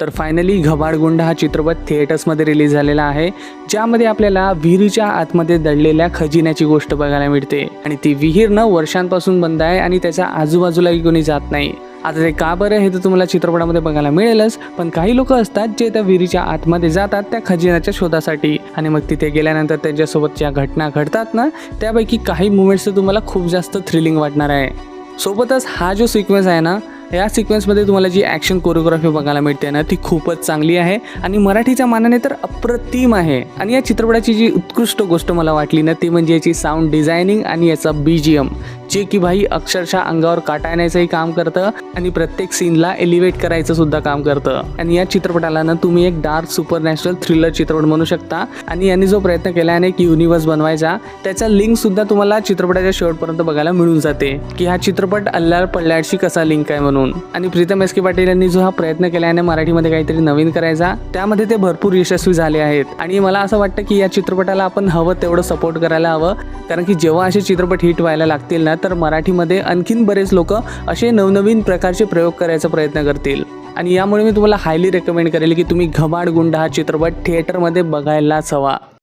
तर फायनली घबाडगुंड हा चित्रपट थिएटर्समध्ये रिलीज झालेला आहे, ज्यामध्ये आपल्याला विहिरीच्या आतमध्ये दडलेल्या खजिन्याची गोष्ट बघायला मिळते आणि ती विहीर वर्षांपासून बंद आहे आणि त्याच्या आजूबाजूलाही कोणी जात नाही। आता ते का बरं हे तर तुम्हाला चित्रपटामध्ये बघायला मिळेलच, पण काही लोक असतात जे त्या विहिरीच्या आतमध्ये जातात त्या खजिन्याच्या शोधासाठी आणि मग तिथे गेल्यानंतर त्यांच्यासोबत ज्या घटना घडतात ना, त्यापैकी काही मोमेंट्स तर तुम्हाला खूप जास्त थ्रिलिंग वाटणार आहे। सोबतच हा जो सिक्वेन्स आहे ना, या सिक्वेन्समध्ये तुम्हाला जी ॲक्शन कोरिओग्राफी बघायला मिळते ना, ती खूपच चांगली आहे आणि मराठीच्या मानाने तर अप्रतिम आहे। आणि या चित्रपटाची जी उत्कृष्ट गोष्ट मला वाटली ना, ती म्हणजे याची साऊंड डिझायनिंग आणि याचा BGM, जे की भाई अक्षरशः अंगावर काटा येण्याचंही काम करतं आणि प्रत्येक सीनला एलिव्हेट करायचं सुद्धा काम करतं। आणि या चित्रपटाला ना तुम्ही एक डार्क सुपरनॅचरल थ्रिलर चित्रपट म्हणू शकता आणि यांनी जो प्रयत्न केला आहे एक युनिवर्स बनवायचा, त्याचा लिंक सुद्धा तुम्हाला चित्रपटाच्या शेवटपर्यंत बघायला मिळून जाते की हा चित्रपट अल्लाड पल्लाडशी कसा लिंक आहे म्हणून। आणि प्रीतम एस के पाटील यांनी जो हा प्रयत्न केला आहे मराठीमध्ये काहीतरी नवीन करायचा, त्यामध्ये ते भरपूर यशस्वी झाले आहेत। आणि मला असं वाटतं की या चित्रपटाला आपण हवं तेवढं सपोर्ट करायला हवं, कारण की जेव्हा असे चित्रपट हिट व्हायला लागतील ना, तर मराठीमध्ये आणखीन बरेच लोक असे नवनवीन प्रकारचे प्रयोग करायचा प्रयत्न करतील। आणि यामुळे मी तुम्हाला हायली रेकमेंड करेल की तुम्ही घबाडगुंड हा चित्रपट थिएटरमध्ये बघायलाच हवा।